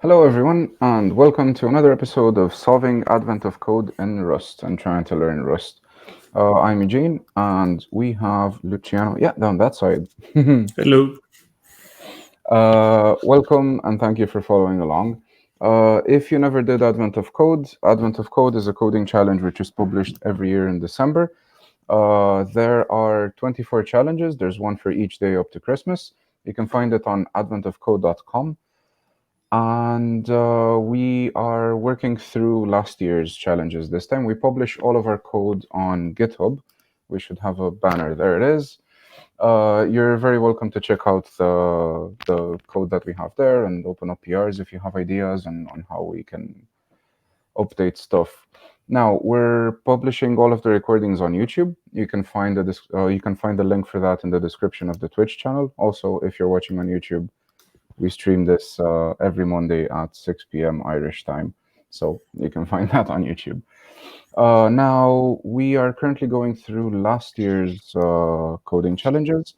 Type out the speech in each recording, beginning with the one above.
Hello, everyone, and welcome to another episode of Solving Advent of Code in Rust and Trying to Learn Rust. I'm Eugene, and we have Luciano. Yeah, down that side. Hello. Welcome, and thank you for following along. If you never did Advent of Code is a coding challenge which is published every year in December. There are 24 challenges. There's one for each day up to Christmas. You can find it on adventofcode.com. And we are working through last year's challenges this time. We publish all of our code on GitHub. We should have a banner. There it is. You're very welcome to check out the code that we have there and open up PRs if you have ideas on how we can update stuff. Now we're publishing all of the recordings on YouTube. You can find the link for that in the description of the Twitch channel. Also, if you're watching on YouTube, we stream this every Monday at 6 p.m. Irish time. So you can find that on YouTube. Now, we are currently going through last year's coding challenges,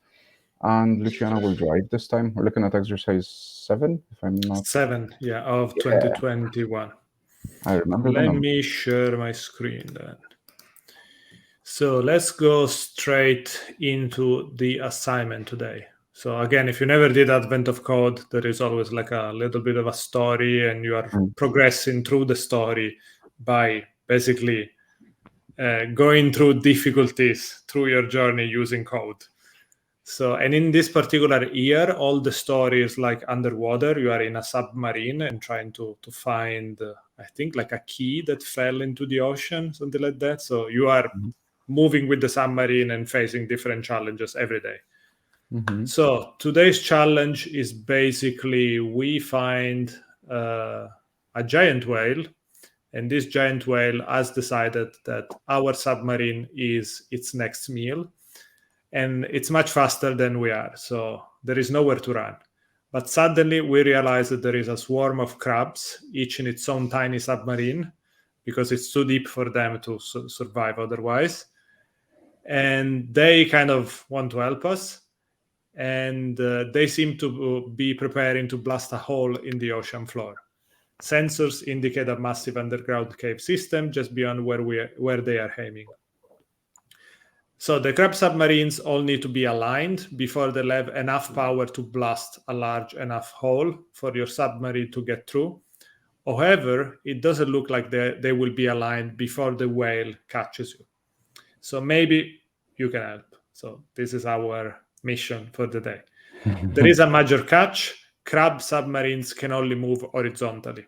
and Luciana will drive this time. We're looking at exercise 7, if I'm not... 7, of Yeah, 2021. I remember the Let number. me share my screen then. So let's go straight into the assignment today. So again, if you never did Advent of Code, there is always like a little bit of a story, and you are progressing through the story by basically going through difficulties through your journey using code. So, and in this particular year, all the story is like underwater. You are in a submarine and trying to find, I think, like a key that fell into the ocean, something like that. So you are moving with the submarine and facing different challenges every day. So today's challenge is basically we find a giant whale, and this giant whale has decided that our submarine is its next meal. And it's much faster than we are, so there is nowhere to run. But suddenly we realize that there is a swarm of crabs, each in its own tiny submarine, because it's too deep for them to survive otherwise. And they kind of want to help us, and they seem to be preparing to blast a hole in the ocean floor. Sensors indicate a massive underground cave system just beyond where they are aiming. So the crab submarines all need to be aligned before they'll have enough power to blast a large enough hole for your submarine to get through. However, it doesn't look like they will be aligned before the whale catches you. So maybe you can help. So this is our mission for the day. There is a major catch. Crab submarines can only move horizontally.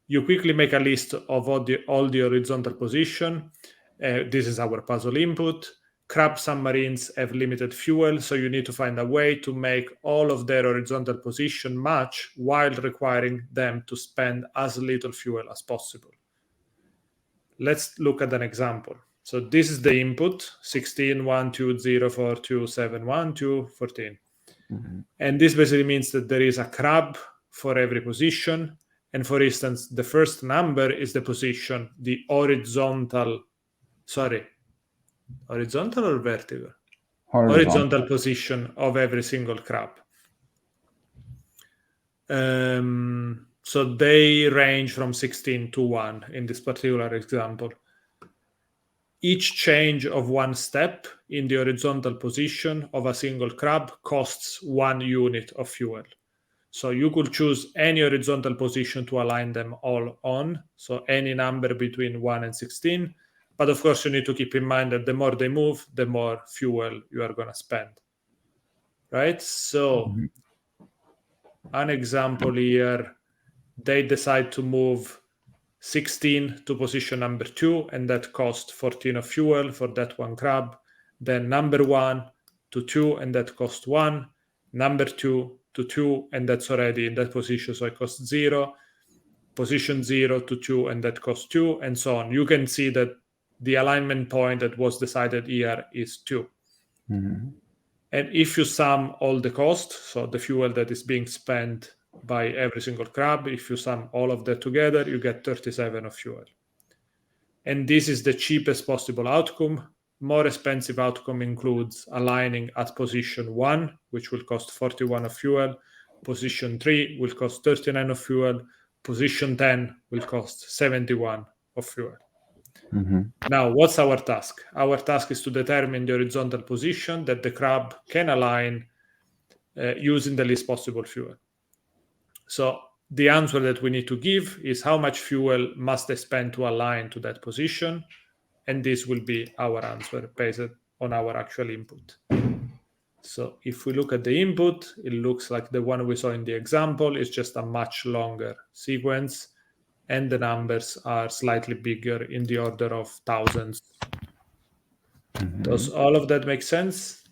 You quickly make a list of all the horizontal position. This is our puzzle input. Crab submarines have limited fuel, so you need to find a way to make all of their horizontal position match while requiring them to spend as little fuel as possible. Let's look at an example. So this is the input, 16, 1, 2, 0, 4, 2, 7, 1, 2, 14. And this basically means that there is a crab for every position. And for instance, the first number is the position, the horizontal or vertical? Horizontal position of every single crab. So they range from 16 to 1 in this particular example. Each change of one step in the horizontal position of a single crab costs 1 unit of fuel. So you could choose any horizontal position to align them all on, so any number between 1 and 16. But of course, you need to keep in mind that the more they move, the more fuel you are going to spend. Right? So an example here, they decide to move 16 to position number 2, and that costs 14 of fuel for that one crab. Then number 1 to 2, and that costs 1. Number 2 to 2, and that's already in that position, so it costs 0. Position 0 to 2, and that costs 2, and so on. You can see that the alignment point that was decided here is 2. And if you sum all the costs, so the fuel that is being spent by every single crab, if you sum all of that together, you get 37 of fuel. And this is the cheapest possible outcome. More expensive outcome includes aligning at position 1, which will cost 41 of fuel, position 3 will cost 39 of fuel, position 10 will cost 71 of fuel. Now, what's our task? Our task is to determine the horizontal position that the crab can align using the least possible fuel. So the answer that we need to give is how much fuel must they spend to align to that position, and this will be our answer based on our actual input. So if we look at the input, it looks like the one we saw in the example is just a much longer sequence, and the numbers are slightly bigger in the order of thousands. Does all of that make sense?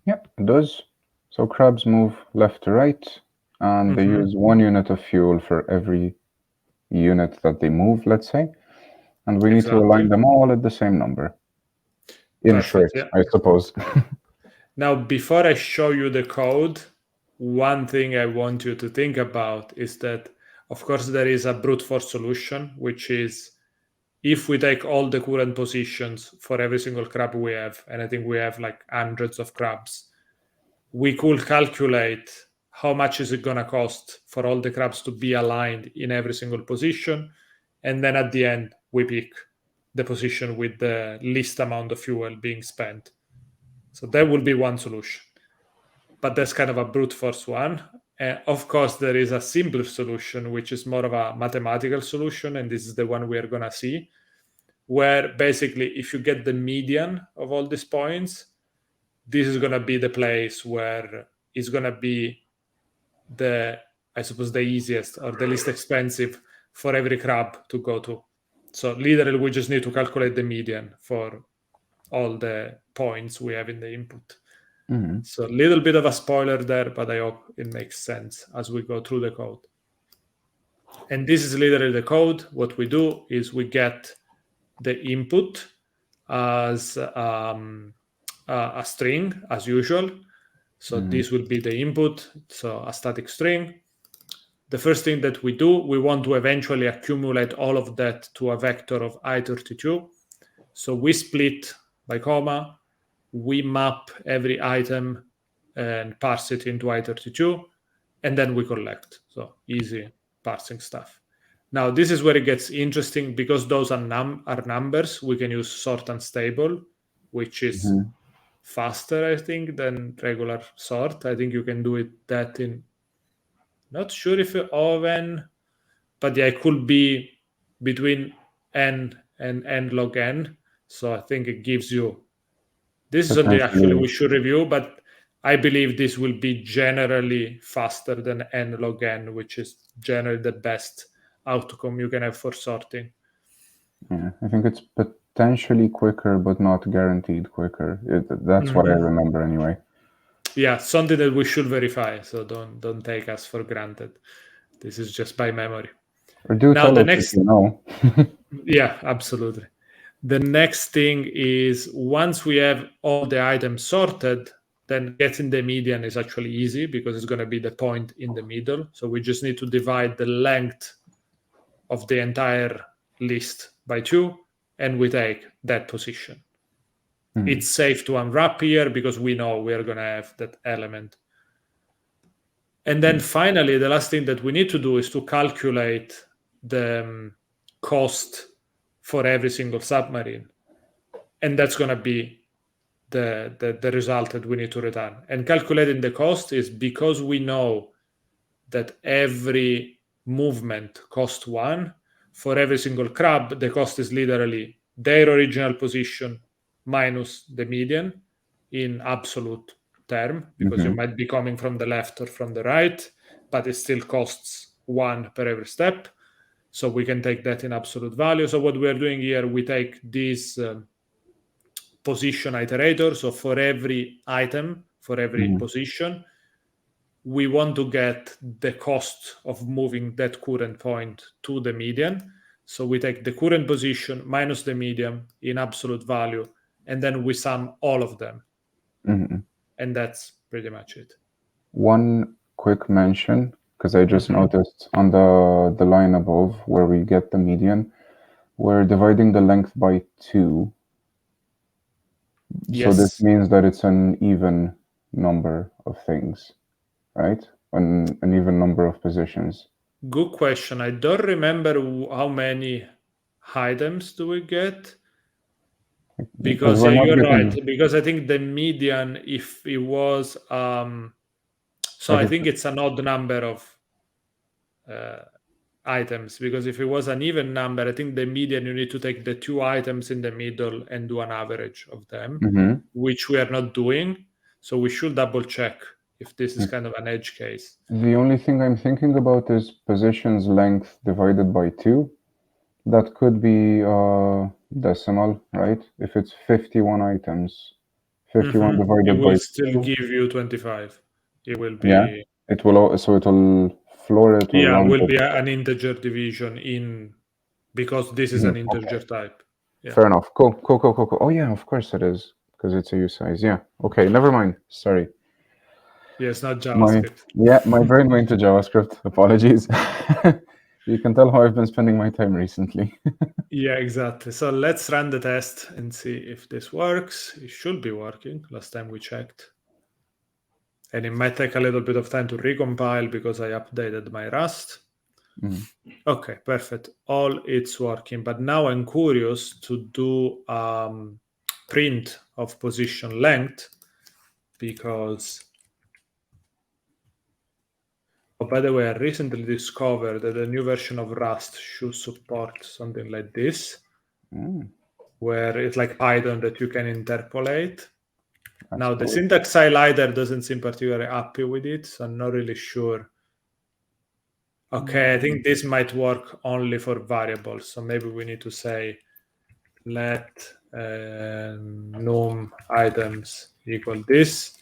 Yeah, it does. So crabs move left to right, and they use 1 unit of fuel for every unit that they move, let's say. And we need to align them all at the same number. In short, I suppose. Now, before I show you the code, one thing I want you to think about is that, of course, there is a brute force solution, which is if we take all the current positions for every single crab we have, and I think we have like hundreds of crabs, we could calculate how much is it going to cost for all the crabs to be aligned in every single position. And then at the end, we pick the position with the least amount of fuel being spent. So that would be one solution. But that's kind of a brute force one. Of course, there is a simpler solution, which is more of a mathematical solution. And this is the one we are going to see, where basically if you get the median of all these points, this is going to be the place where it's going to be the, I suppose, the easiest or the least expensive for every crab to go to. So literally, we just need to calculate the median for all the points we have in the input. So a little bit of a spoiler there, but I hope it makes sense as we go through the code. And this is literally the code. What we do is we get the input as a string, as usual. So this will be the input, so a static string. The first thing that we do, we want to eventually accumulate all of that to a vector of I32. So we split by comma, we map every item and parse it into I32, and then we collect. So easy parsing stuff. Now, this is where it gets interesting because those are numbers. We can use sort unstable, which is faster, I think, than regular sort. I think you can do that in, not sure if oven, but yeah, it could be between n and n log n. So I think it gives you, this is something actually we should review, but I believe this will be generally faster than n log n, which is generally the best outcome you can have for sorting. Yeah, I think it's potentially quicker, but not guaranteed quicker. That's what I remember anyway. Yeah, something that we should verify. So don't take us for granted. This is just by memory. Or do now, tell us if you know. Yeah, absolutely. The next thing is once we have all the items sorted, then getting the median is actually easy because it's going to be the point in the middle. So we just need to divide the length of the entire list by 2, and we take that position. It's safe to unwrap here because we know we're going to have that element. And then finally, the last thing that we need to do is to calculate the cost for every single submarine. And that's going to be the result that we need to return. And calculating the cost is because we know that every movement costs 1. For every single crab, the cost is literally their original position minus the median in absolute term, because you might be coming from the left or from the right, but it still costs 1 per every step. So we can take that in absolute value. So what we're doing here, we take this position iterator. So for every item, for every position, we want to get the cost of moving that current point to the median. So we take the current position minus the median in absolute value, and then we sum all of them. And that's pretty much it. One quick mention, because I just noticed on the line above where we get the median, we're dividing the length by 2. Yes. So this means that it's an even number of things, right? an even number of positions? Good question. I don't remember how many items do we get. Because we're not you're getting right. Because I think the median, if it was, so like I think it's an odd number of items. Because if it was an even number, I think the median, you need to take the 2 items in the middle and do an average of them, which we are not doing. So we should double check if this is kind of an edge case. The only thing I'm thinking about is positions length divided by 2. That could be decimal, right? If it's 51 items, 51 It divided by will still 2. give you 25. It will be. Yeah, it will. So it will floor it or Yeah, round will it. be an integer division in, because this is an integer type. Yeah. Fair enough. Cool. Oh yeah, of course it is, because it's a U size. Yeah. Okay. Never mind. Sorry. Yeah, it's not JavaScript. My brain went to JavaScript. Apologies. You can tell how I've been spending my time recently. Yeah, exactly. So let's run the test and see if this works. It should be working. Last time we checked. And it might take a little bit of time to recompile because I updated my Rust. Okay, perfect. All it's working. But now I'm curious to do print of position length, because, oh, by the way, I recently discovered that the new version of Rust should support something like this, where it's like Python that you can interpolate. Now, the syntax highlighter doesn't seem particularly happy with it, so I'm not really sure. Okay, I think this might work only for variables. So maybe we need to say let num items equal this,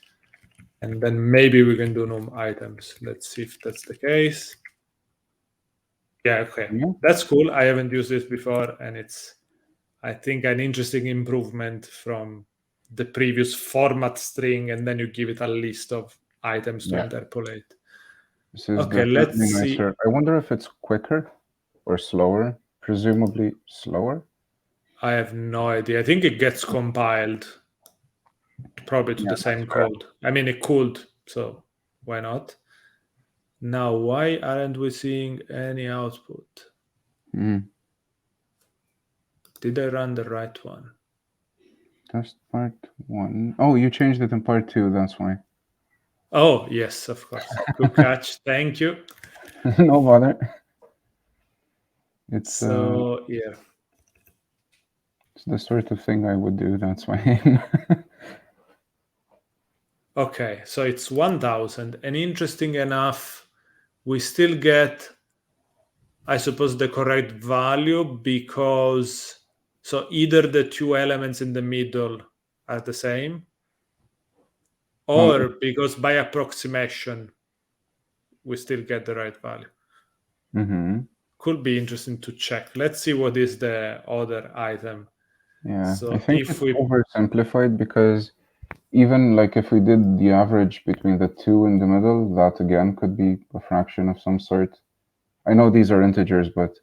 and then maybe we can do num items. Let's see if that's the case. Yeah, okay. That's cool. I haven't used this before, and it's, I think, an interesting improvement from the previous format string, and then you give it a list of items to interpolate. This is Okay, let's definitely nicer. I wonder if it's quicker or slower. Presumably slower. I have no idea. I think it gets compiled probably to the same code. I mean, it could, so why not? Now, why aren't we seeing any output? Did I run the right one? Test part 1. Oh, you changed it in part 2, that's why. Oh, yes, of course. Good catch. Thank you. No bother. It's yeah. It's the sort of thing I would do, that's why. Okay, so it's 1000, and interesting enough, we still get, I suppose, the correct value, because so either the 2 elements in the middle are the same, or because by approximation we still get the right value. Could be interesting to check. Let's see what is the other item. Yeah, so I think if it's we oversimplified, because even like if we did the average between the 2 in the middle, that again could be a fraction of some sort. I know these are integers, but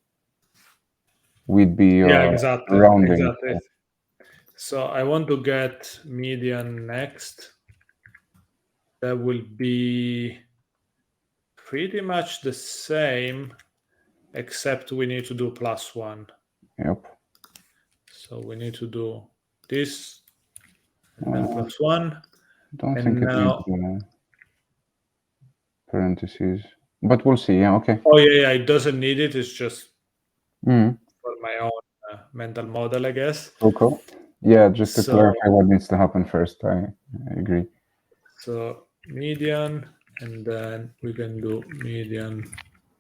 we'd be rounding. Exactly. So I want to get median next. That will be pretty much the same, except we need to do +1. Yep. So we need to do this, and then +1. Don't think it needs parentheses, but we'll see. Yeah, okay. Oh yeah, it doesn't need it. It's just for my own mental model, I guess. Cool. Yeah, just to clarify what needs to happen first. I agree. So median, and then we can do median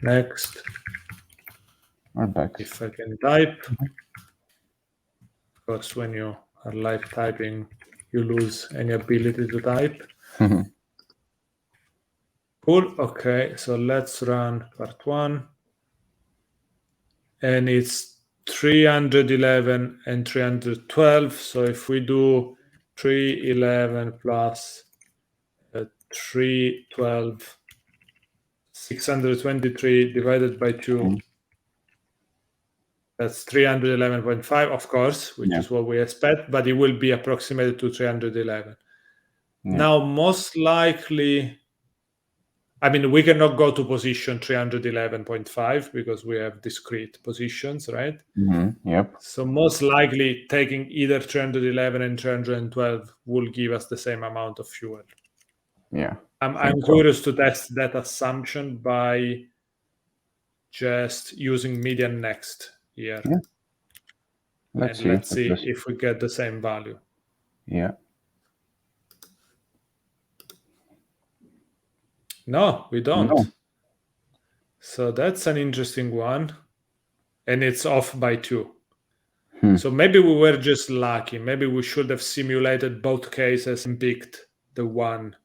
next. Or back. If I can type, because when you are live typing, you lose any ability to type. Cool. Okay, so let's run part 1, and it's 311 and 312. So if we do 311 plus 312, 623 divided by 2, that's 311.5, of course, which is what we expect, but it will be approximated to 311. Now, most likely, I mean, we cannot go to position 311.5 because we have discrete positions, right? Yep. So most likely taking either 311 and 312 will give us the same amount of fuel. Yeah. I'm curious to test that assumption by just using median next here. Yeah. Let's see if we get the same value. Yeah. No, we don't. No. So that's an interesting one. And it's off by 2. So maybe we were just lucky. Maybe we should have simulated both cases and picked the one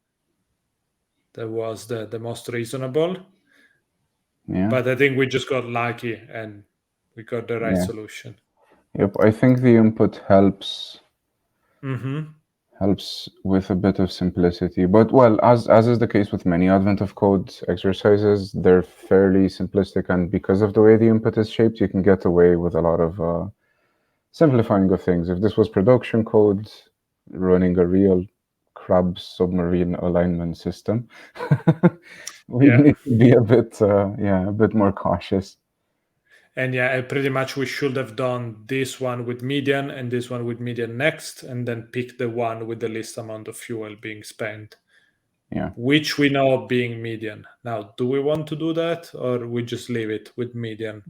that was the most reasonable. Yeah. But I think we just got lucky and we got the right solution. Yep. I think the input helps with a bit of simplicity. But well, as is the case with many advent of code exercises, they're fairly simplistic, and because of the way the input is shaped, you can get away with a lot of simplifying of things. If this was production code running a real crab submarine alignment system, we need to be a bit more cautious. And pretty much we should have done this one with median and this one with median next, and then pick the one with the least amount of fuel being spent. Yeah. Which we know being median. Now, do we want to do that, or we just leave it with median?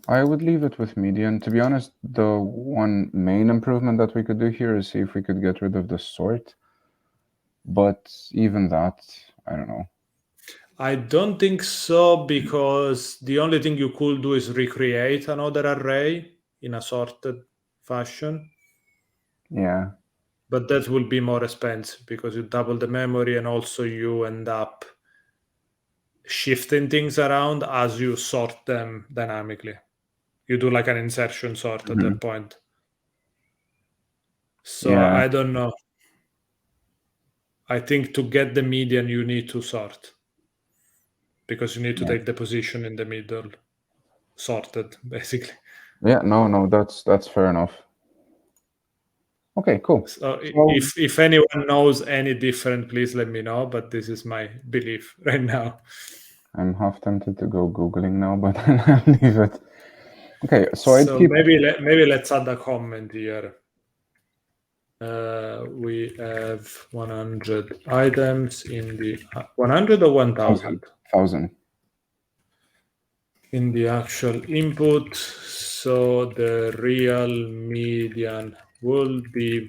I would leave it with median. To be honest, the one main improvement that we could do here is see if we could get rid of the sort. But even that, I don't know. I don't think so, because the only thing you could do is recreate another array in a sorted fashion. Yeah. But that will be more expensive because you double the memory, and also you end up shifting things around as you sort them dynamically. You do like an insertion sort at that point. So I don't know. I think to get the median, you need to sort, because you need to take the position in the middle sorted, basically. Yeah, no, that's fair enough. Okay, cool. So if anyone knows any different, please let me know, but this is my belief right now. I'm half tempted to go Googling now, but I'll leave it. Okay, so maybe let's add a comment here. We have 100 items in the 100 or 1000? 1000. In the actual input, so the real median will be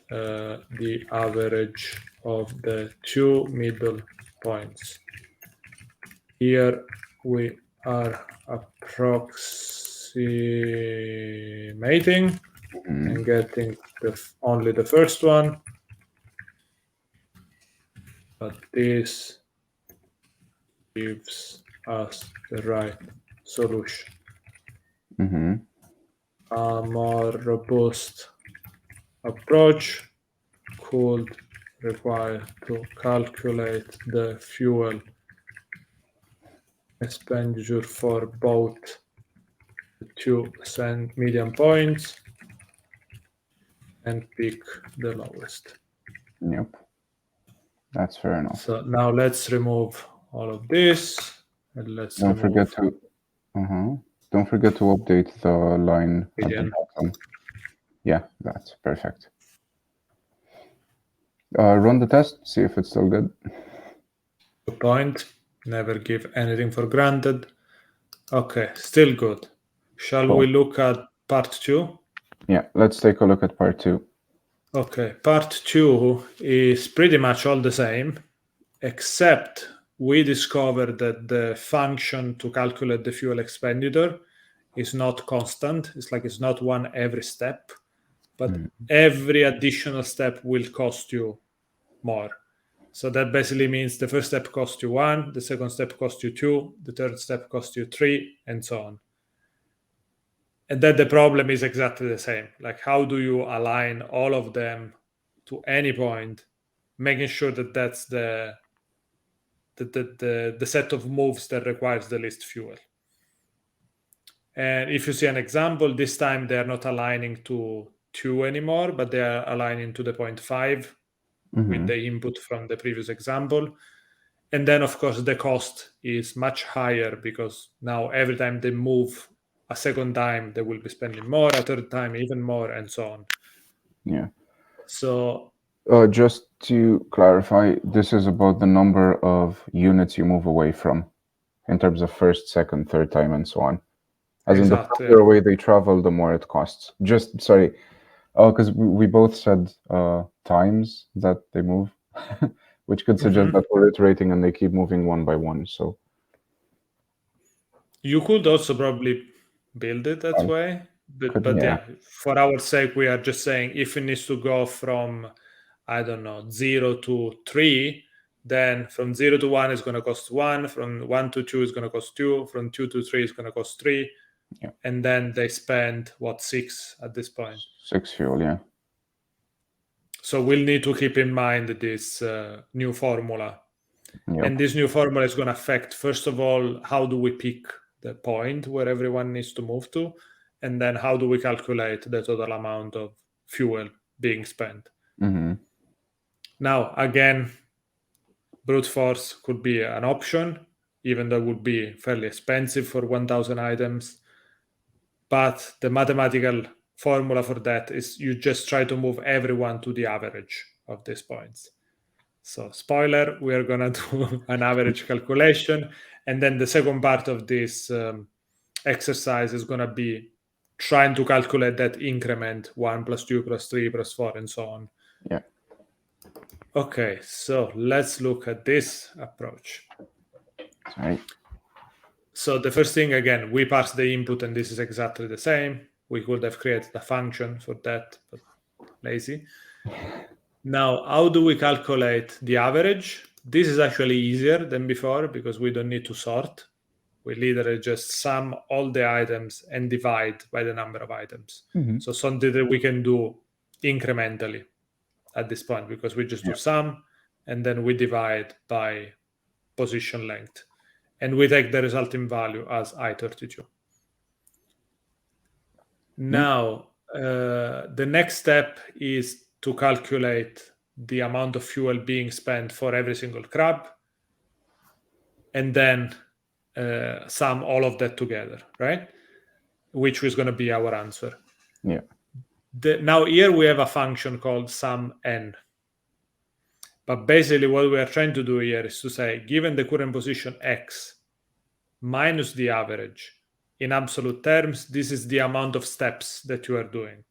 the average of the 2 middle points. Here we are approximating and getting only the first one, but this gives us the right solution. A more robust approach could require to calculate the fuel expenditure for both the 2 median points and pick the lowest. Yep, that's fair enough. So now let's remove all of this, and let's don't forget to update the line at the bottom. Yeah, that's perfect. Run the test, see if it's still good. Good point. Never give anything for granted. Okay, still good. Shall we look at part 2? Yeah, let's take a look at part 2. Okay, part 2 is pretty much all the same, except we discovered that the function to calculate the fuel expenditure is not constant. It's not one every step, but every additional step will cost you more. So that basically means the first step costs you 1, the second step costs you 2, the third step costs you 3, and so on. And then the problem is exactly the same. Like, how do you align all of them to any point, making sure that that's the set of moves that requires the least fuel? And if you see an example, this time they're not aligning to 2 anymore, but they are aligning to the 0.5 with the input from the previous example. And then, of course, the cost is much higher because now every time they move a second time, they will be spending more, a third time, even more, and so on. Yeah. So Just to clarify, this is about the number of units you move away from in terms of first, second, third time, and so on. As in, the exactly. further away they travel, the more it costs. Just, sorry, because we both said times that they move, which could suggest that we're iterating and they keep moving one by one. So You could also probably build it that way. But yeah. yeah, for our sake, we are just saying if it needs to go from, I don't know, 0 to 3, then from 0 to 1 is going to cost 1, from 1 to 2 is going to cost 2, from 2 to 3 is going to cost 3, Yeah. and then they spend, what, 6 at this point. 6 fuel, yeah. So we'll need to keep in mind this new formula. Yep. And this new formula is going to affect, first of all, how do we pick the point where everyone needs to move to? And then how do we calculate the total amount of fuel being spent? Mm-hmm. Now, again, brute force could be an option, even though it would be fairly expensive for 1,000 items. But the mathematical formula for that is you just try to move everyone to the average of these points. So spoiler, we are going to do an average calculation. And then the second part of this exercise is going to be trying to calculate that increment 1 plus 2 plus 3 plus 4 and so on. Yeah. Okay, so let's look at this approach. Right. So the first thing, again, we pass the input and this is exactly the same. We could have created a function for that, but lazy. Now, how do we calculate the average? This is actually easier than before because we don't need to sort. We literally just sum all the items and divide by the number of items. Mm-hmm. So something that we can do incrementally at this point because we just do sum and then we divide by position length. And we take the resulting value as I32. Now, the next step is to calculate the amount of fuel being spent for every single crab, and then sum all of that together, right? Which is going to be our answer. Yeah. Now here we have a function called sum n. But basically what we are trying to do here is to say, given the current position x minus the average, in absolute terms, this is the amount of steps that you are doing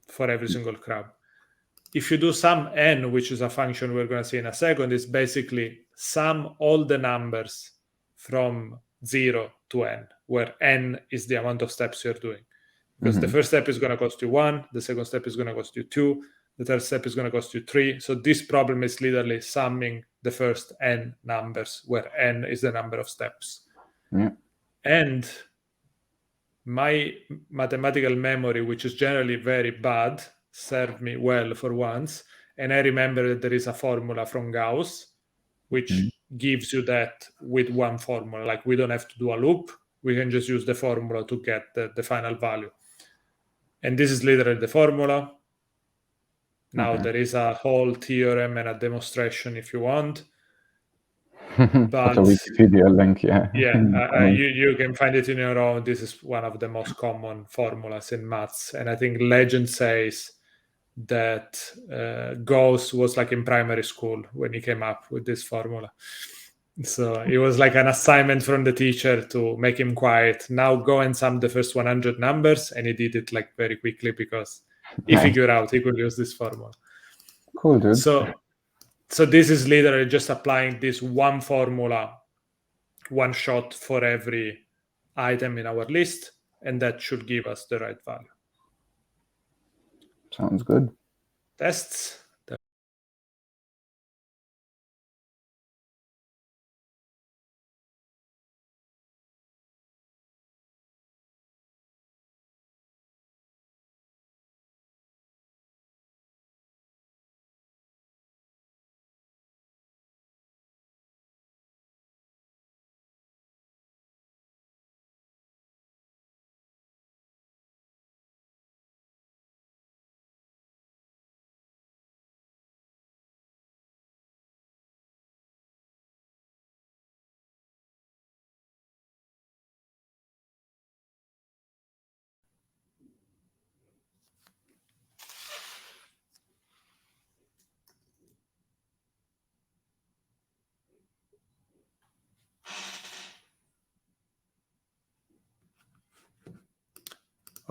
for every single crab. If you do sum n, which is a function we're going to see in a second, is basically sum all the numbers from 0 to n, where n is the amount of steps you're doing. Because the first step is going to cost you 1, the second step is going to cost you 2, the third step is going to cost you 3. So this problem is literally summing the first n numbers, where n is the number of steps. Yeah. And my mathematical memory, which is generally very bad, served me well for once. And I remember that there is a formula from Gauss, which gives you that with one formula. Like we don't have to do a loop. We can just use the formula to get the final value. And this is literally the formula. Now there is a whole theorem and a demonstration if you want. But a Wikipedia link, yeah. Yeah, you can find it in your own. This is one of the most common formulas in maths. And I think legend says that Gauss was like in primary school when he came up with this formula. So it was like an assignment from the teacher to make him quiet. Now go and sum the first 100 numbers. And he did it like very quickly because he figured out he could use this formula. Cool, dude. So this is literally just applying this one formula, one shot for every item in our list, and that should give us the right value. Sounds good. Tests.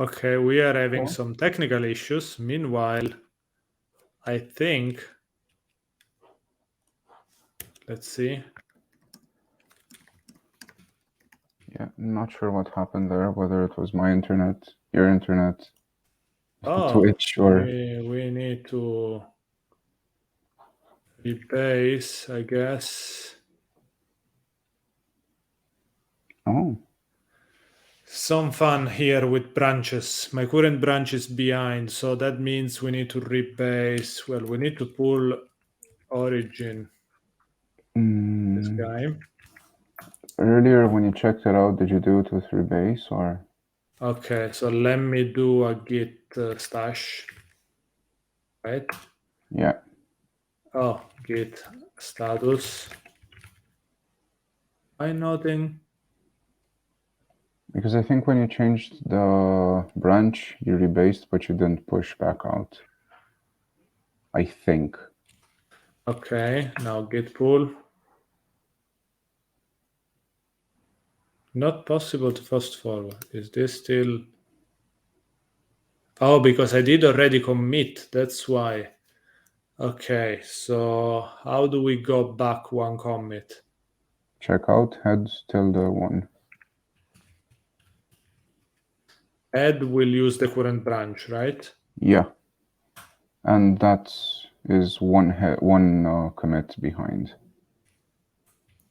Okay, we are having some technical issues. Meanwhile, I think, let's see. Yeah, not sure what happened there, whether it was my internet, your internet, Twitch, or... we need to rebase, I guess. Oh. Some fun here with branches. My current branch is behind, so that means we need to rebase. Well, we need to pull origin. This guy. Earlier, when you checked it out, did you do it with rebase or? Okay, so let me do a git stash, right? Yeah. Oh, git status. Why nothing? Because I think when you changed the branch, you rebased, but you didn't push back out. I think. Okay, now git pull. Not possible to fast forward. Is this still... Oh, because I did already commit, that's why. Okay, so how do we go back one commit? Check out head tilde1. Head will use the current branch, right? Yeah. And that is one commit behind.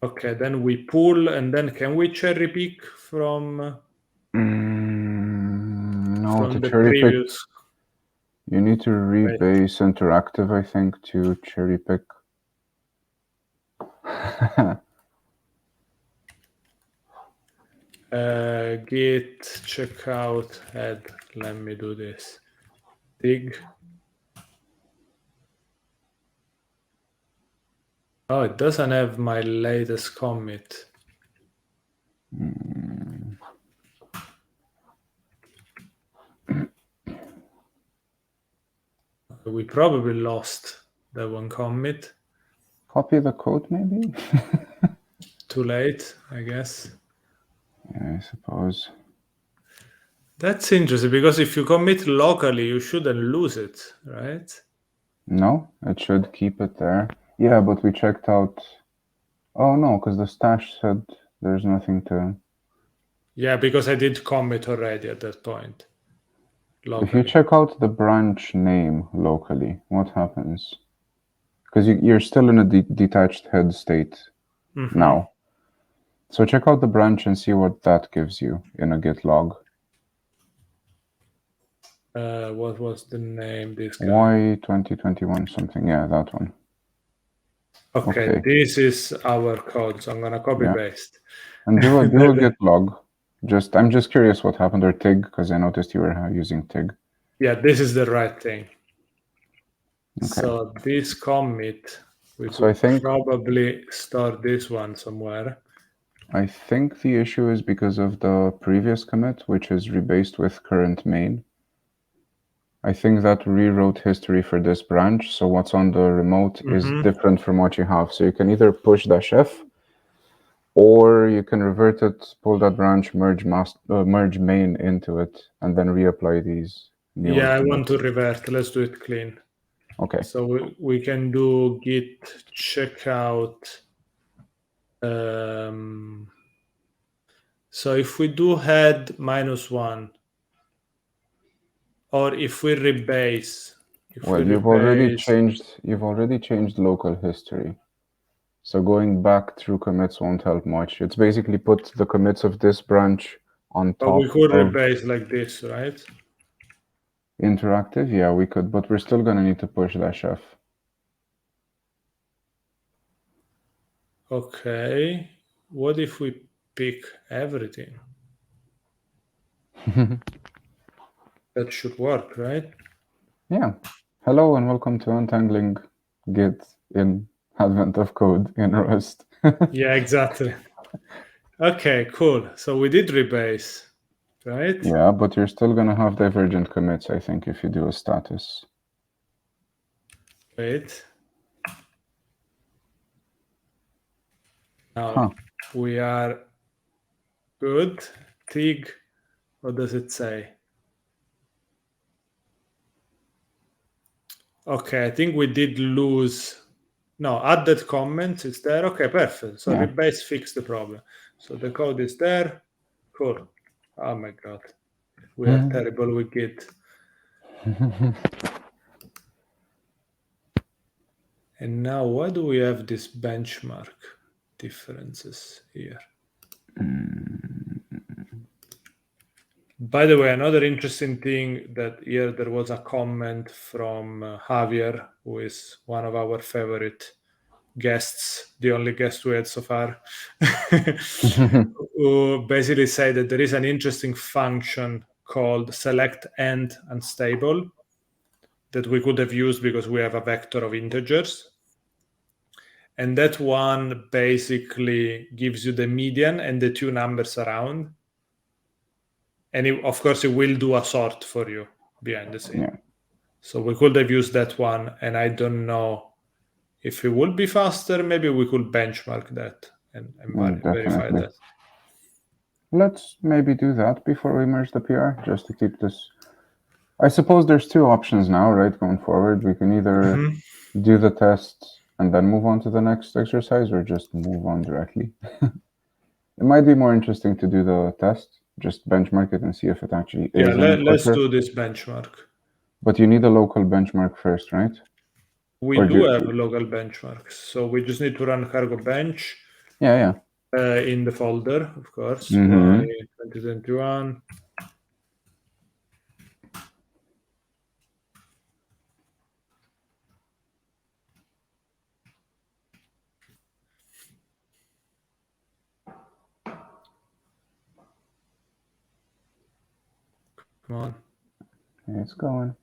Okay, then we pull, and then can we cherry pick from... No, from to the cherry pick, previous... you need to rebase interactive, I think, to cherry pick. Git checkout head. Let me do this. Dig. Oh, it doesn't have my latest commit. We probably lost that one commit. Copy the code, maybe? Too late, I guess. Yeah, I suppose. That's interesting, because if you commit locally, you shouldn't lose it, right? No, it should keep it there. Yeah, but we checked out... Oh, no, because the stash said there's nothing to... Yeah, because I did commit already at that point. Locally. If you check out the branch name locally, what happens? Because you're still in a detached head state now. So check out the branch and see what that gives you in a git log. What was the name? This guy. Y2021 something. Yeah, that one. Okay, this is our code, so I'm gonna copy paste. And do a git log. I'm just curious what happened, or TIG, because I noticed you were using TIG. Yeah, this is the right thing. Okay. So this commit, we could probably store this one somewhere. I think the issue is because of the previous commit, which is rebased with current main. I think that rewrote history for this branch, so what's on the remote is different from what you have. So you can either push -F, or you can revert it, pull that branch, merge main into it, and then reapply these new... Yeah, I want to revert. Let's do it clean. Okay. So we can do git checkout. So if we do head -1, or if we rebase... Well, you've already changed local history. So going back through commits won't help much. It's basically put the commits of this branch on top. But we could rebase like this, right? Interactive? Yeah, we could, but we're still going to need to push -F. Okay. What if we pick everything? That should work, right? Yeah. Hello and welcome to Untangling Git in Advent of Code in Rust. Yeah, exactly. Okay, cool. So we did rebase, right? Yeah, but you're still going to have divergent commits, I think, if you do a status. Wait. Now we are good. TIG, what does it say? Okay, I think we did lose. No, add that comment. It's there. Okay, perfect. So rebase fixed the problem. So the code is there. Cool. Oh my god, we are terrible with Git. And now, why do we have this benchmark differences here? By the way, another interesting thing that here there was a comment from Javier, who is one of our favorite guests, the only guest we had so far, who basically said that there is an interesting function called select end unstable that we could have used because we have a vector of integers. And that one basically gives you the median and the two numbers around. And of course, it will do a sort for you behind the scene. Yeah. So we could have used that one. And I don't know if it would be faster. Maybe we could benchmark that and verify that. Let's maybe do that before we merge the PR, just to keep this. I suppose there's two options now, right? Going forward, we can either do the test and then move on to the next exercise, or just move on directly. It might be more interesting to do the test, just benchmark it and see if it actually is. Yeah, let's do this benchmark. But you need a local benchmark first, right? We do have local benchmarks, so we just need to run cargo bench. Yeah. In the folder, of course. 2021. Come on. It's going.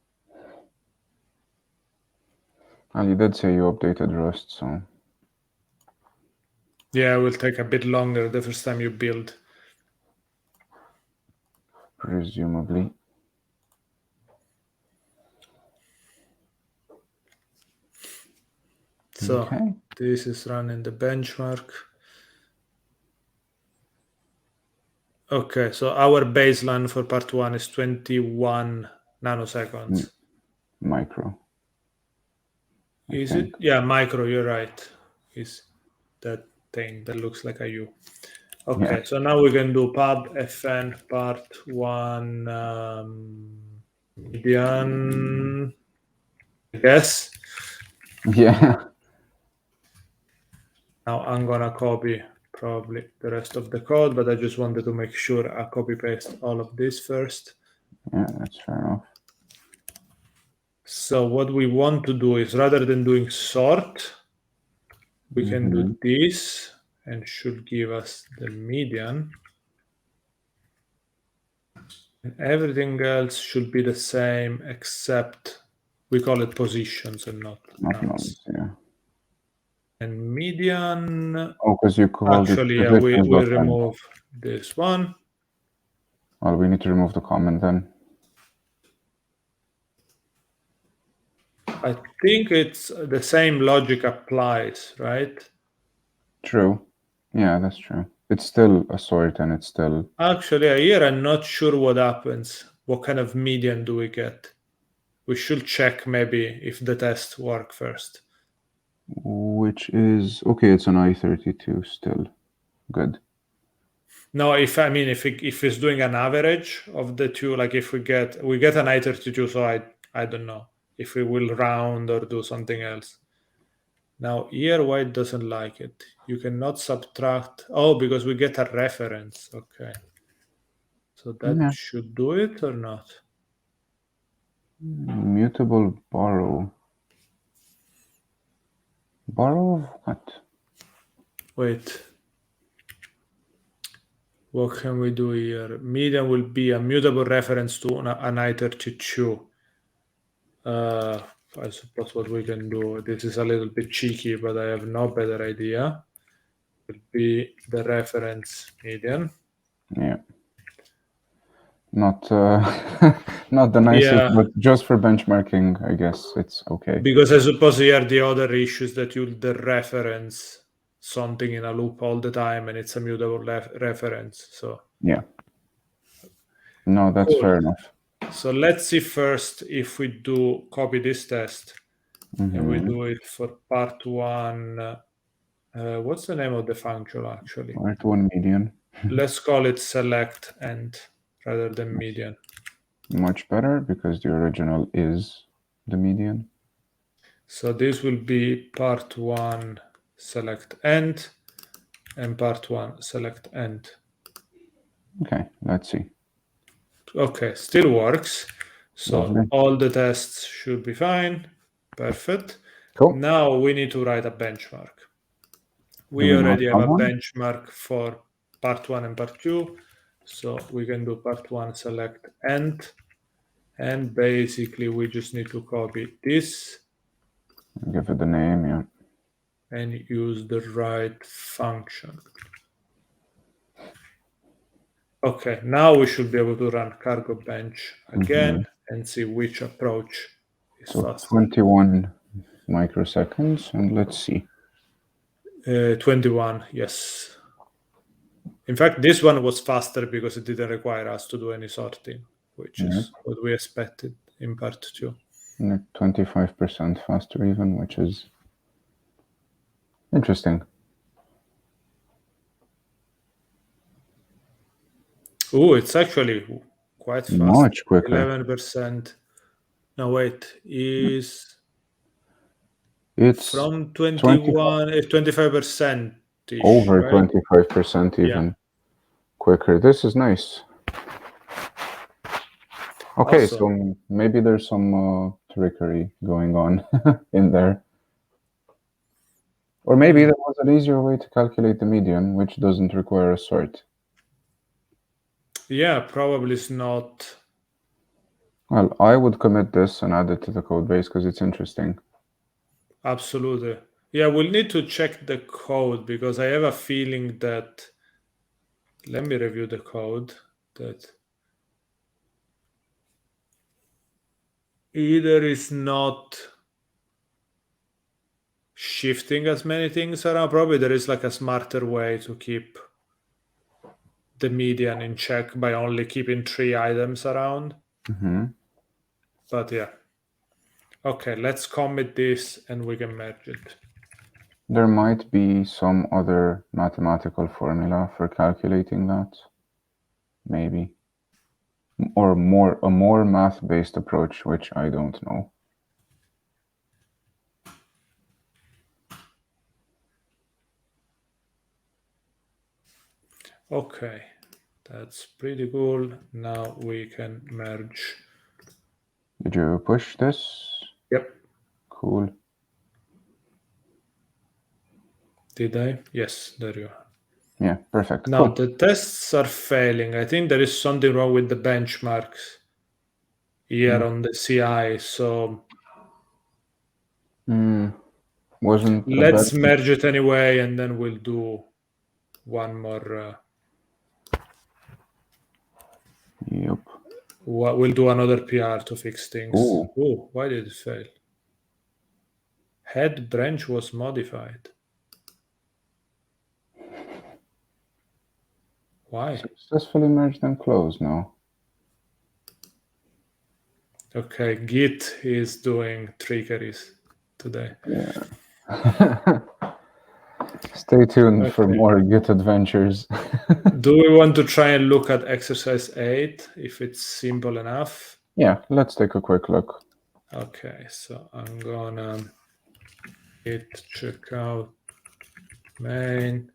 Well, you did say you updated Rust, so. Yeah, it will take a bit longer the first time you build. Presumably. So this is running the benchmark. Okay, so our baseline for part 1 is 21 nanoseconds. Micro. Is it? Yeah, micro, you're right. Is that thing that looks like a U. Okay, so now we can do Pubfn part 1 median, I guess. Yeah. Now I'm gonna copy probably the rest of the code, but I just wanted to make sure I copy paste all of this first. Yeah, that's fair enough. So what we want to do is, rather than doing sort, we can do this and should give us the median. And everything else should be the same, except we call it positions and not nodes. Yeah. And median. Oh, because you called actually, it. Yeah, we remove this one. Well, we need to remove the comment then. I think it's the same logic applies, right? True. Yeah, that's true. It's still a sort, and it's still. Actually, here I'm not sure what happens. What kind of median do we get? We should check maybe if the tests work first. Which is okay. It's an I32 still. Good. No, if it's doing an average of the two, like if we get an I32, so I don't know if we will round or do something else. Now here, why it doesn't like it? You cannot subtract. Oh, because we get a reference. Okay. So that should do it or not? Mutable borrow. Borrow what? Wait. What can we do here? Median will be a mutable reference to an I32. I suppose what we can do, this is a little bit cheeky, but I have no better idea. It will be the reference median. Yeah. Not not the nicest, but just for benchmarking, I guess it's okay. Because I suppose here the other issue is that you reference something in a loop all the time, and it's a mutable reference. So yeah. No, that's fair enough. So let's see first if we do copy this test. and we do it for part one. What's the name of the function actually? Part one median. Let's call it select end rather than median. Much better because the original is the median. So this will be part one select end and part one select end. Okay, let's see. Okay, still works. So Lovely. all the tests should be fine. Perfect. Cool. Now we need to write a benchmark. We Do we already not have a one? benchmark for part one and part two. So we can do part one select end. And basically we just need to copy this. Give it the name, yeah. And use the right function. Okay, now we should be able to run cargo bench again and see which approach is So faster. 21 microseconds, and let's see. 21, yes. In fact, this one was faster because it didn't require us to do any sorting, which is what we expected in part two. 25% faster even, which is interesting. Oh, it's actually quite fast. Much quicker. 11%. No, wait, is It's from 21, 25%. Over right? 25% even quicker. This is nice. Okay, Awesome. so maybe there's some trickery going on in there. Or maybe there was an easier way to calculate the median, which doesn't require a sort. Yeah, probably it's not. Well, I would commit this and add it to the code base because it's interesting. Absolutely. Yeah, we'll need to check the code because I have a feeling that, let me review the code, that either is not shifting as many things around. Probably there is like a smarter way to keep the median in check by only keeping 3 items around. But yeah. Okay, let's commit this and we can merge it. There might be some other mathematical formula for calculating that. Maybe. Or a more math-based approach, which I don't know. Okay, that's pretty cool. Now we can merge. Did you push this? Yep. Cool. Did I? Yes, there you are. Yeah, perfect. Now Cool. the tests are failing. I think there is something wrong with the benchmarks here on the CI. So Wasn't let's merge it anyway, and then we'll do one more. Yep. We'll do another PR to fix things. Ooh. Oh, why did it fail? Head branch was modified. Why? Successfully merged and closed now. Okay, Git is doing trickeries today. Yeah. Stay tuned for more Git adventures. Do we want to try and look at exercise 8 if it's simple enough? Yeah, let's take a quick look. Okay, so I'm gonna git checkout main,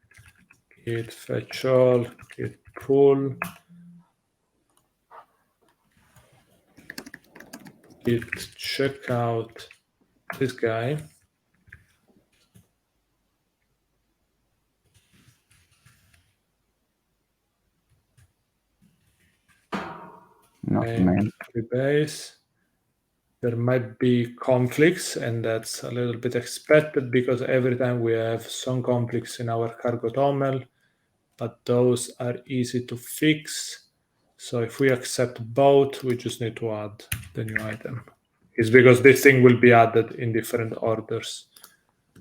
git fetch all, git pull, git checkout this guy. Not main. Base. There might be conflicts, and that's a little bit expected because every time we have some conflicts in our cargo toml, but those are easy to fix. So if we accept both, we just need to add the new item. It's because this thing will be added in different orders.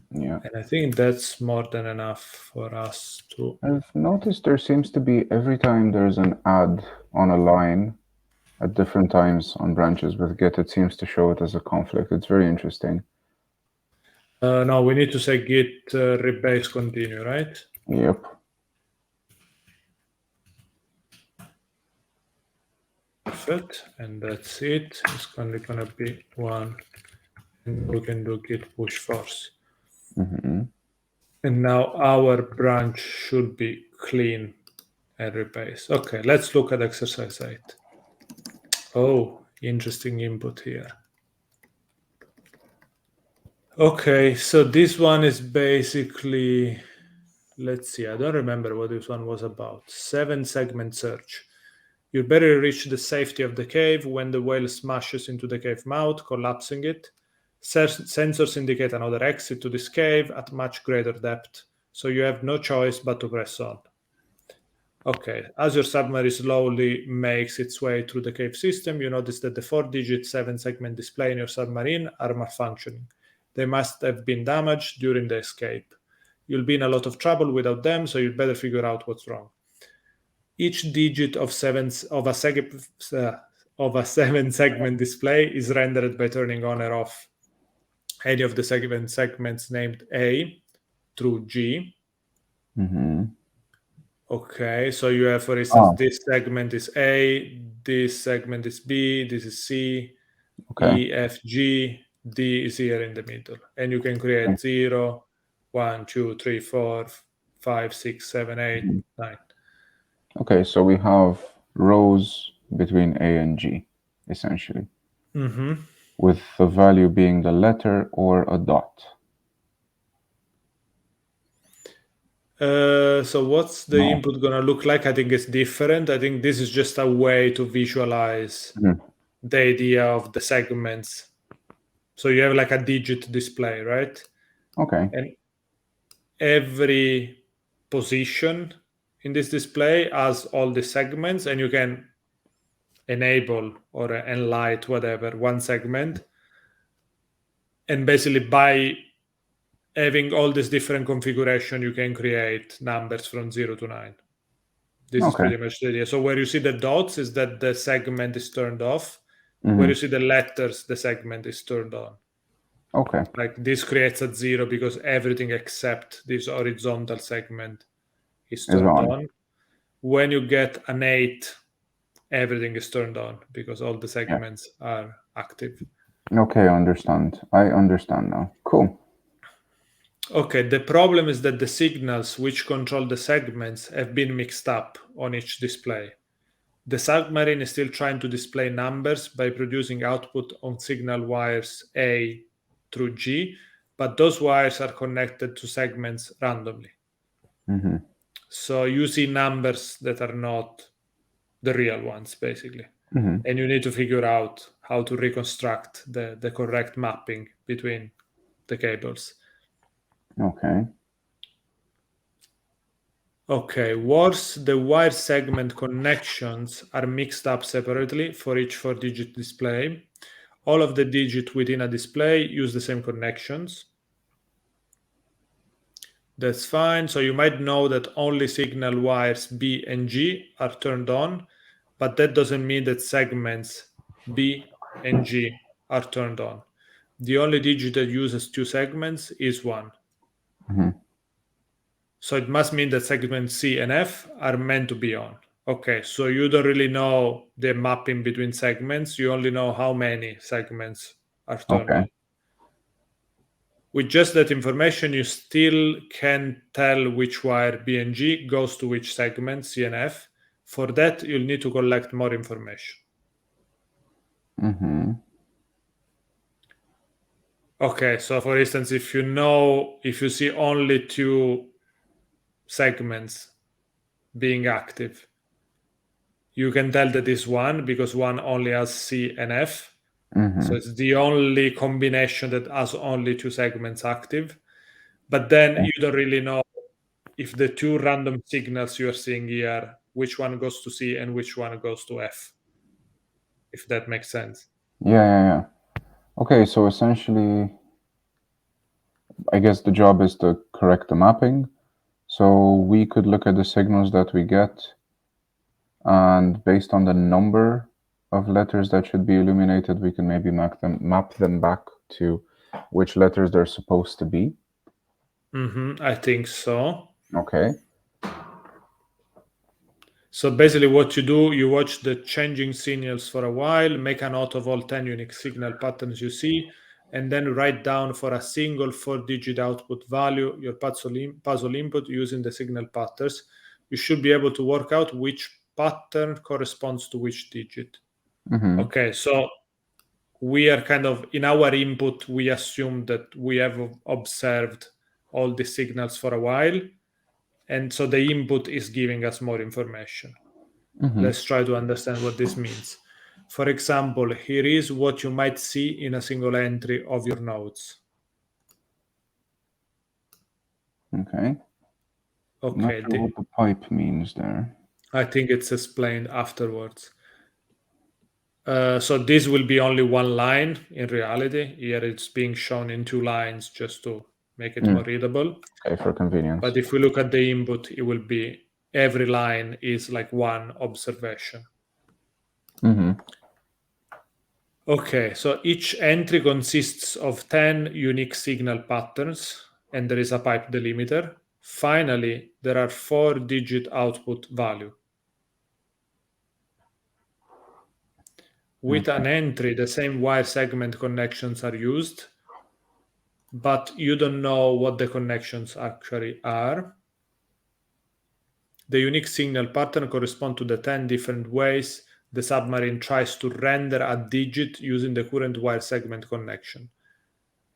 Yeah. And I think that's more than enough for us to... I've noticed there seems to be, every time there's an add on a line, at different times on branches with Git, it seems to show it as a conflict. It's very interesting. No, we need to say git rebase continue, right? Yep. Perfect, and that's it. It's only gonna be one, and we can do git push force. Mm-hmm. And now our branch should be clean and rebase. Okay, let's look at exercise 8. Oh, interesting input here. Okay, so this one is basically, let's see, I don't remember what this one was about. 7-segment search. You better reach the safety of the cave when the whale smashes into the cave mouth, collapsing it. Sensors indicate another exit to this cave at much greater depth, so you have no choice but to press on. Okay, as your submarine slowly makes its way through the cave system, you notice that the 4-digit 7-segment display in your submarine are malfunctioning. They must have been damaged during the escape. You'll be in a lot of trouble without them, so you'd better figure out what's wrong. Each digit of a 7-segment display is rendered by turning on or off any of the segments named A through G. Mm-hmm. Okay, so you have, for instance, this segment is A, this segment is B, this is C, Okay. E, F, G, D is here in the middle. And you can create 0, 1, 2, 3, 4, 5, 6, 7, 8, 9. Okay, so we have rows between A and G, essentially, with the value being the letter or a dot. So what's the input gonna look like? I think it's different. I think this is just a way to visualize the idea of the segments. So you have like a digit display, right? Okay. And every position in this display has all the segments, and you can enable or enlight whatever one segment. And basically by having all this different configuration, you can create numbers from 0 to 9. This is pretty much the idea. So where you see the dots is that the segment is turned off. Where you see the letters, the segment is turned on. Okay. Like this creates a 0 because everything except this horizontal segment is turned on. When you get an 8, everything is turned on because all the segments are active. Okay, I understand now. Cool. Okay, the problem is that the signals which control the segments have been mixed up on each display. The submarine is still trying to display numbers by producing output on signal wires A through G, but those wires are connected to segments randomly. So you see numbers that are not the real ones, basically. And you need to figure out how to reconstruct the correct mapping between the cables. Okay. Okay, worse, the wire segment connections are mixed up separately for each 4-digit display. All of the digits within a display use the same connections. That's fine. So you might know that only signal wires B and G are turned on, but that doesn't mean that segments B and G are turned on. The only digit that uses 2 segments is 1. So it must mean that segments C and F are meant to be on. Okay, so you don't really know the mapping between segments. You only know how many segments are turned on. With just that information, you still can tell which wire B and G goes to which segment, C and F. For that, you'll need to collect more information. Okay, so for instance, if you see only 2 segments being active, you can tell that is 1 because 1 only has C and F. So it's the only combination that has only 2 segments active. But then you don't really know if the 2 random signals you are seeing here, which one goes to C and which one goes to F, if that makes sense. Yeah. Okay, so essentially, I guess the job is to correct the mapping. So we could look at the signals that we get, and based on the number of letters that should be illuminated, we can maybe map them back to which letters they're supposed to be? I think so. Okay. So basically what you do, you watch the changing signals for a while, make a note of all 10 unique signal patterns you see, and then write down for a single 4-digit output value your puzzle input using the signal patterns. You should be able to work out which pattern corresponds to which digit. Okay, so we are kind of, in our input, we assume that we have observed all the signals for a while. And so the input is giving us more information. Let's try to understand what this means. For example, here is what you might see in a single entry of your nodes. Okay. Okay. Not sure what the pipe means there. I think it's explained afterwards. So this will be only one line in reality. Here it's being shown in 2 lines just to make it more readable. Okay, for convenience. But if we look at the input, it will be every line is like one observation. Okay, so each entry consists of 10 unique signal patterns, and there is a pipe delimiter. Finally, there are 4-digit output value. With an entry, the same wire segment connections are used, but you don't know what the connections actually are. The unique signal pattern corresponds to the 10 different ways the submarine tries to render a digit using the current wire segment connection.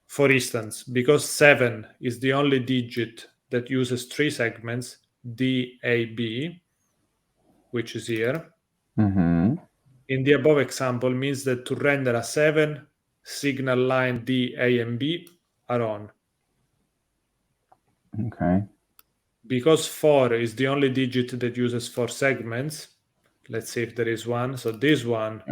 For instance, because 7 is the only digit that uses 3 segments, DAB, which is here, in the above example means that to render a 7, signal line D, A, and B are on. Okay. Because 4 is the only digit that uses 4 segments, let's see if there is one. So this one,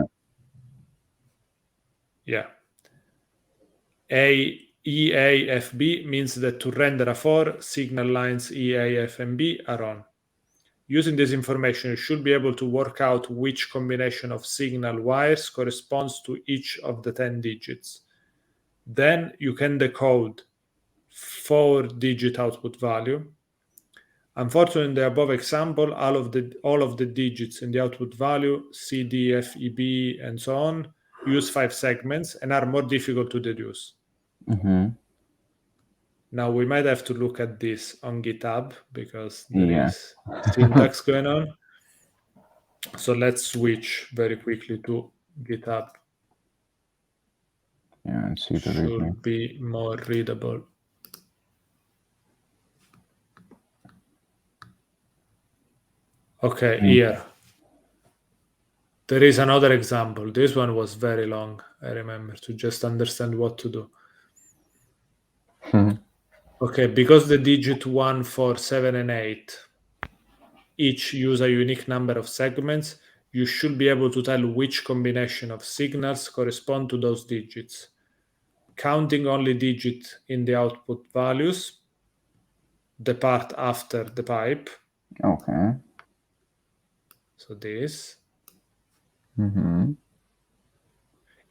EAFB means that to render a 4, signal lines E, A, F, and B are on. Using this information, you should be able to work out which combination of signal wires corresponds to each of the 10 digits. Then you can decode 4-digit output value. Unfortunately, in the above example, all of the digits in the output value, C, D, F, E, B, and so on, use 5 segments and are more difficult to deduce. Now we might have to look at this on GitHub because there is syntax going on. So let's switch very quickly to GitHub. Yeah, and see the should be more readable. Okay, here. There is another example. This one was very long, I remember, to just understand what to do. Okay, because the digit 1, 4, 7, and 8 each use a unique number of segments, you should be able to tell which combination of signals correspond to those digits. Counting only digits in the output values, the part after the pipe. Okay. So this.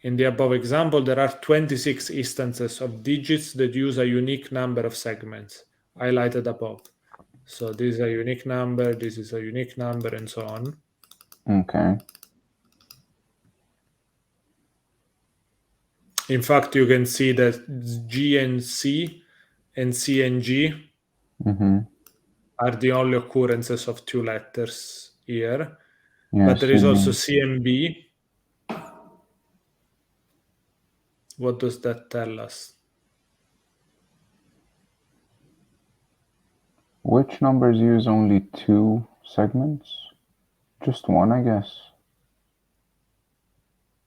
In the above example, there are 26 instances of digits that use a unique number of segments, highlighted above. So this is a unique number, this is a unique number, and so on. Okay. In fact, you can see that G and C and C and G are the only occurrences of 2 letters here. Yeah, but there is also C and B. What does that tell us? Which numbers use only 2 segments? Just 1, I guess.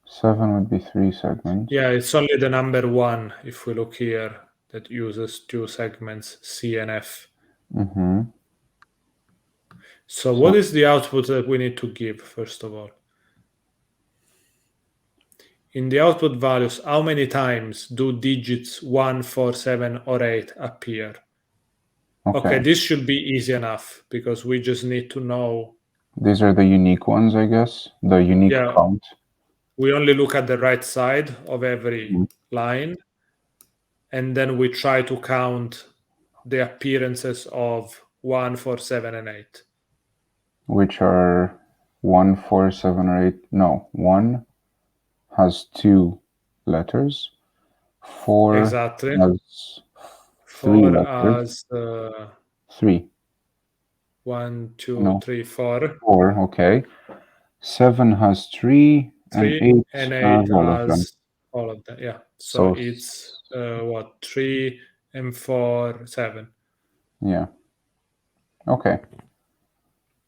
7 would be 3 segments. Yeah, it's only the number 1, if we look here, that uses 2 segments, C and F. So what is the output that we need to give, first of all? In the output values, how many times do digits 1, 4, 7, or 8 appear? Okay, this should be easy enough, because we just need to know. These are the unique ones, I guess? The unique count? We only look at the right side of every line. and then we try to count the appearances of 1, 4, 7, and 8. Which are 1, 4, 7, or 8. No, 1 has 2 letters. 4 Exactly. has 3 4 letters. has 3. 1, 2, No. 3, 4. 4, okay. 7 has 3, and 3 8 and 8 has all of them. has all of them. Yeah. So So it's what, 3 and 4, 7. yeah. Okay.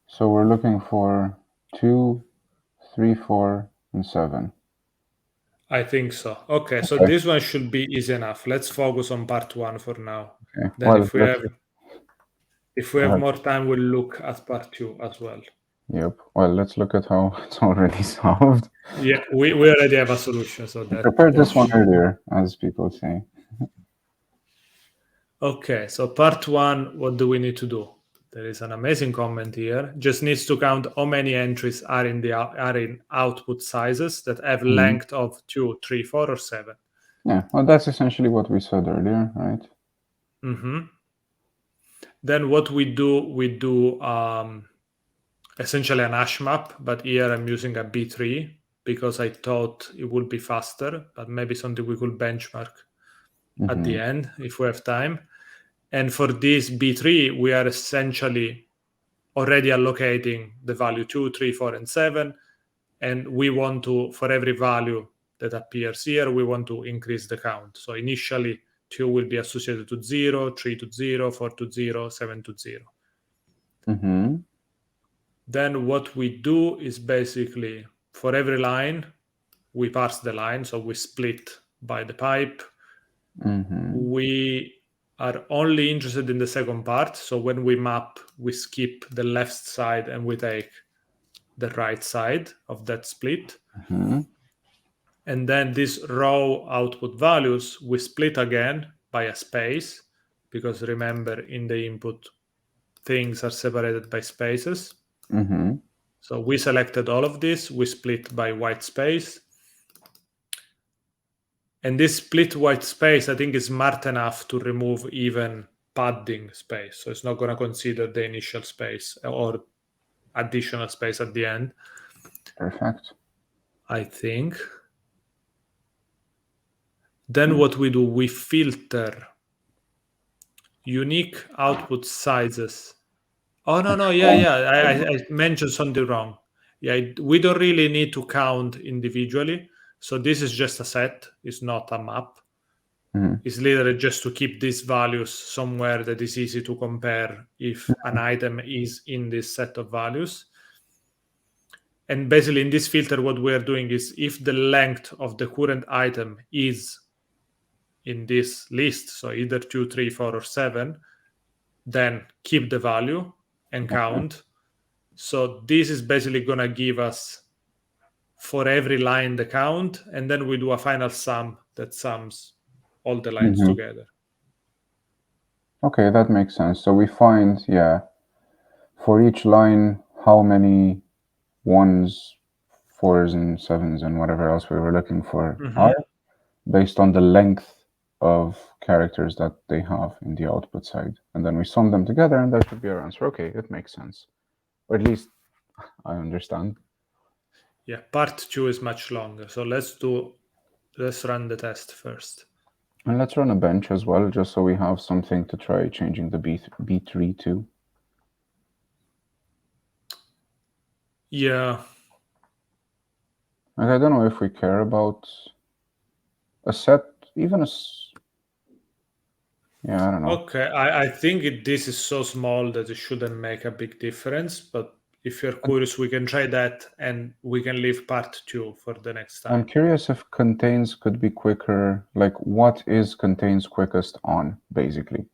So we're looking for 2, 3, 4, and 7. I think so. Okay, so Okay. this one should be easy enough. Let's focus on part 1 for now. Okay. Then Well, if we go have ahead. more time, we'll look at part 2 as well. Yep. Well, let's look at how it's already solved. Yeah, we already have a solution, so I prepared this one earlier, as people say. Okay, so part 1, what do we need to do? There is an amazing comment here. Just needs to count how many entries are in output sizes that have length of 2, 3, 4, or 7. Yeah. Well, that's essentially what we said earlier, right? Then what we do essentially an hash map, but here I'm using a B3 because I thought it would be faster, but maybe something we could benchmark at the end if we have time. And for this B3, we are essentially already allocating the value 2, 3, 4, and 7. And we want to, for every value that appears here, we want to increase the count. So initially, 2 will be associated to 0, 3 to 0, 4 to 0, 7 to 0. Then what we do is basically, for every line, we parse the line. So we split by the pipe. We are only interested in the second part. So when we map, we skip the left side and we take the right side of that split. And then these raw output values, we split again by a space, because remember, in the input, things are separated by spaces. So we selected all of this, we split by white space. And this split white space, I think, is smart enough to remove even padding space. So it's not going to consider the initial space or additional space at the end. Perfect. I think. Then what we do, we filter unique output sizes. Oh, no, yeah. I mentioned something wrong. Yeah, we don't really need to count individually. So this is just a set. It's not a map. It's literally just to keep these values somewhere that is easy to compare if an item is in this set of values. And basically in this filter, what we're doing is if the length of the current item is in this list, so either 2, 3, 4, or 7, then keep the value and count. So this is basically going to give us, for every line, the count, and then we do a final sum that sums all the lines together. Okay, that makes sense. So we find, for each line, how many 1s, 4s, and 7s, and whatever else we were looking for are, based on the length of characters that they have in the output side. And then we sum them together, and that should be our answer. Okay, it makes sense. Or at least I understand. Yeah, part 2 is much longer. So let's run the test first. And let's run a bench as well, just so we have something to try changing the B3 to. Yeah. Like, I don't know if we care about a set, even I don't know. Okay, I think this is so small that it shouldn't make a big difference, but if you're curious, we can try that, and we can leave part 2 for the next time. I'm curious if contains could be quicker, like what is contains quickest on, basically,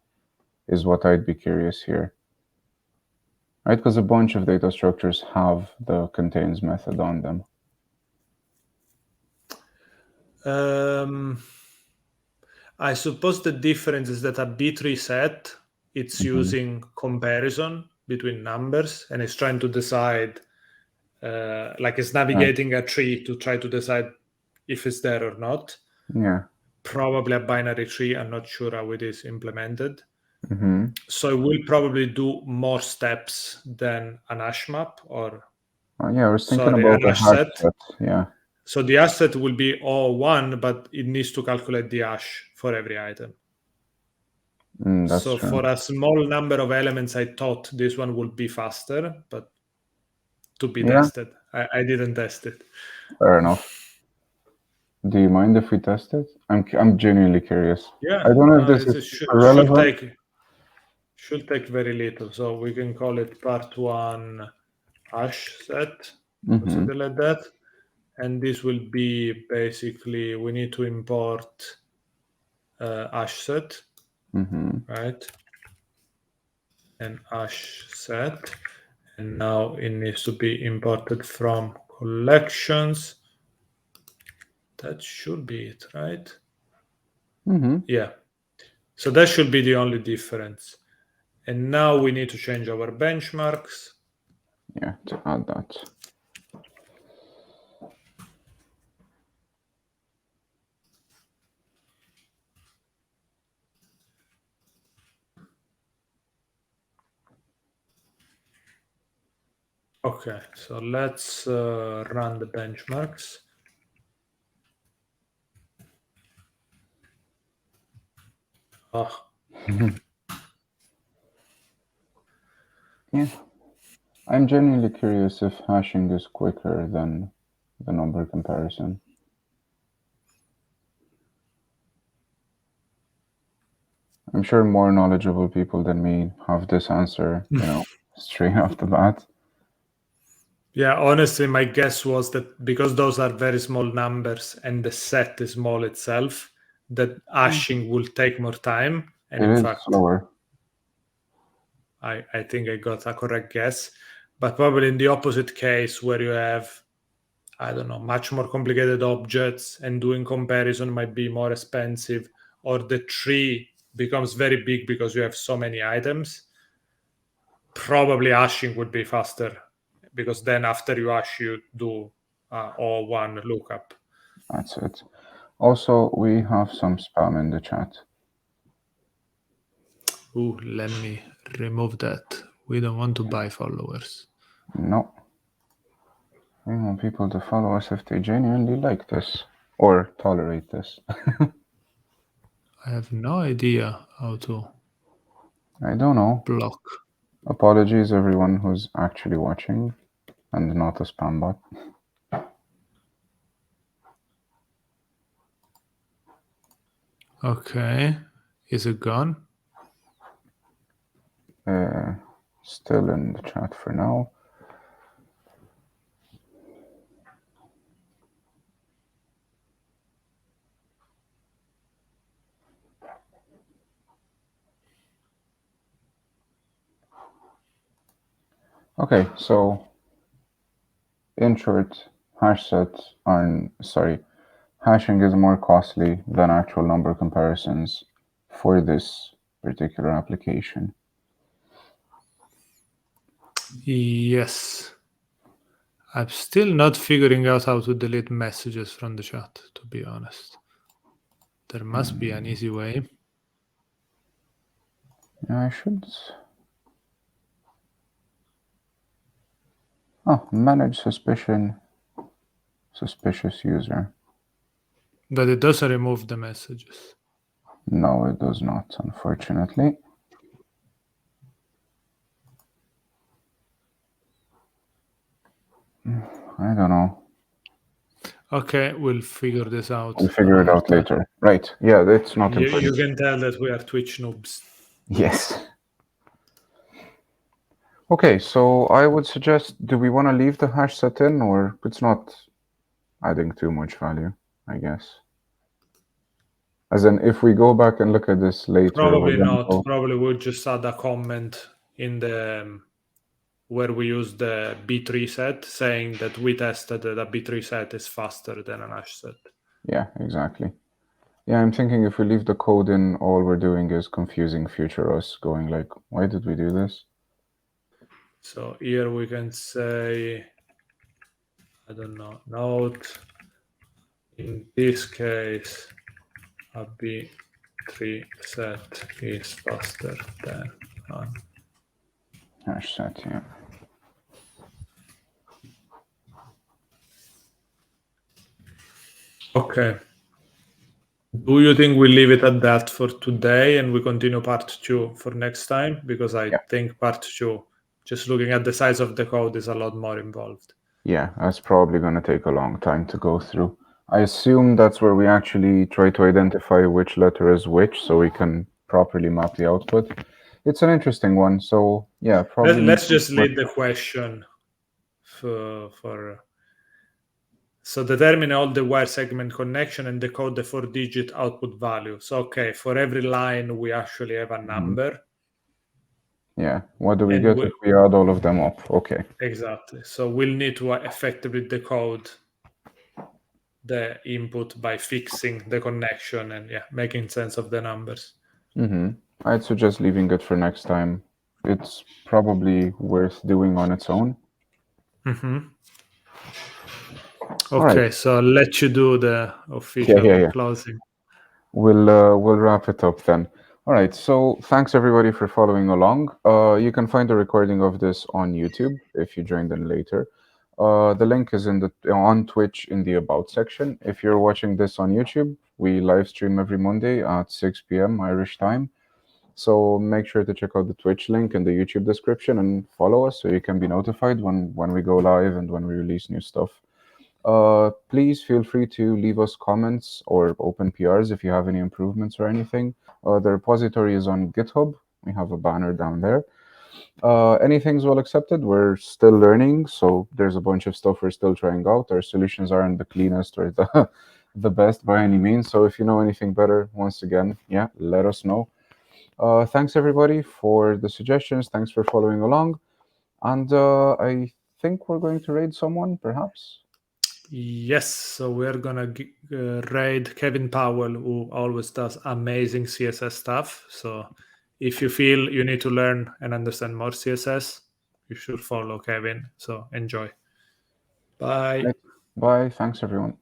is what I'd be curious here. Right, because a bunch of data structures have the contains method on them. I suppose the difference is that a B3 set, it's using comparison between numbers, and it's trying to decide, like it's navigating a tree to try to decide if it's there or not. Yeah. probably a binary tree. I'm not sure how it is implemented. Mm-hmm. So it will probably do more steps than an hash map or Yeah, I was thinking sorry, about an the hash set. Hashset. Yeah. So the hash set will be O1, but it needs to calculate the hash for every item. That's So true. for a small number of elements, I thought this one would be faster, but to be tested. I didn't test it. Fair enough. Do you mind if we test it? I'm genuinely curious. Yeah, I don't know if no, this is should relevant. take very little. So we can call it part 1 hash set or something like that. And this will be basically, we need to import hash set, right? And hash set. And now it needs to be imported from collections. That should be it, right? Yeah. So that should be the only difference. And now we need to change our benchmarks. Yeah, to add that. Okay, so let's run the benchmarks. Oh. Yeah. I'm genuinely curious if hashing is quicker than the number comparison. I'm sure more knowledgeable people than me have this answer, straight off the bat. Yeah, honestly, my guess was that because those are very small numbers and the set is small itself, that hashing will take more time. And It in is fact, slower. I think I got a correct guess. But probably in the opposite case where you have, I don't know, much more complicated objects and doing comparison might be more expensive, or the tree becomes very big because you have so many items, probably hashing would be faster because then after you hash, you do O1 lookup. That's it. Also, we have some spam in the chat. Ooh, let me remove that. We don't want to buy followers. No. We want people to follow us if they genuinely like this or tolerate this. I have no idea how to I don't know. block. Apologies, everyone who's actually watching and not a spam bot. Okay. Is it gone? Still in the chat for now. Okay, so in short, hashing is more costly than actual number comparisons for this particular application. Yes. I'm still not figuring out how to delete messages from the chat, to be honest. There must be an easy way. Yeah, I should. Oh, manage suspicious user. But it doesn't remove the messages. No, it does not, unfortunately. I don't know. Okay, we'll figure this out. We'll figure it out later. Right. Yeah, it's not important. You can tell that we are Twitch noobs. Yes. Okay, so I would suggest, do we want to leave the hash set in, or it's not adding too much value, I guess? As in, if we go back and look at this later... Probably not. Probably we'll just add a comment in the... where we use the btreeset saying that we tested that a btreeset is faster than an hashset. Yeah, exactly. Yeah, I'm thinking if we leave the code in, all we're doing is confusing future us, going like, why did we do this? So here we can say, I don't know, note, in this case, a btreeset is faster than an Hashset, yeah. Okay. Do you think we leave it at that for today and we continue part 2 for next time? Because I think part 2, just looking at the size of the code, is a lot more involved. Yeah, that's probably going to take a long time to go through. I assume that's where we actually try to identify which letter is which so we can properly map the output. It's an interesting one. So yeah, probably. Let's just lead the question for so determine all the wire segment connection and decode the 4-digit output value. So okay, for every line we actually have a number. Yeah, what do we And get if we add all of them up? Okay. Exactly. So we'll need to effectively decode the input by fixing the connection and making sense of the numbers. I'd suggest leaving it for next time. It's probably worth doing on its own. Okay, right. so I'll let you do the official closing. We'll wrap it up then. All right. So thanks everybody for following along. You can find a recording of this on YouTube if you joined in later. The link is on Twitch in the About section. If you're watching this on YouTube, we live stream every Monday at 6 p.m. Irish time. So make sure to check out the Twitch link in the YouTube description and follow us so you can be notified when we go live and when we release new stuff. Please feel free to leave us comments or open PRs if you have any improvements or anything. The repository is on GitHub. We have a banner down there. Anything's well accepted. We're still learning, so there's a bunch of stuff we're still trying out. Our solutions aren't the cleanest or the best by any means. So if you know anything better, once again, let us know. Thanks everybody for the suggestions. Thanks for following along. And I think we're going to raid someone, perhaps. Yes, so we're gonna raid Kevin Powell, who always does amazing CSS stuff. So if you feel you need to learn and understand more CSS, you should follow Kevin. So enjoy. Bye. Bye. Thanks everyone.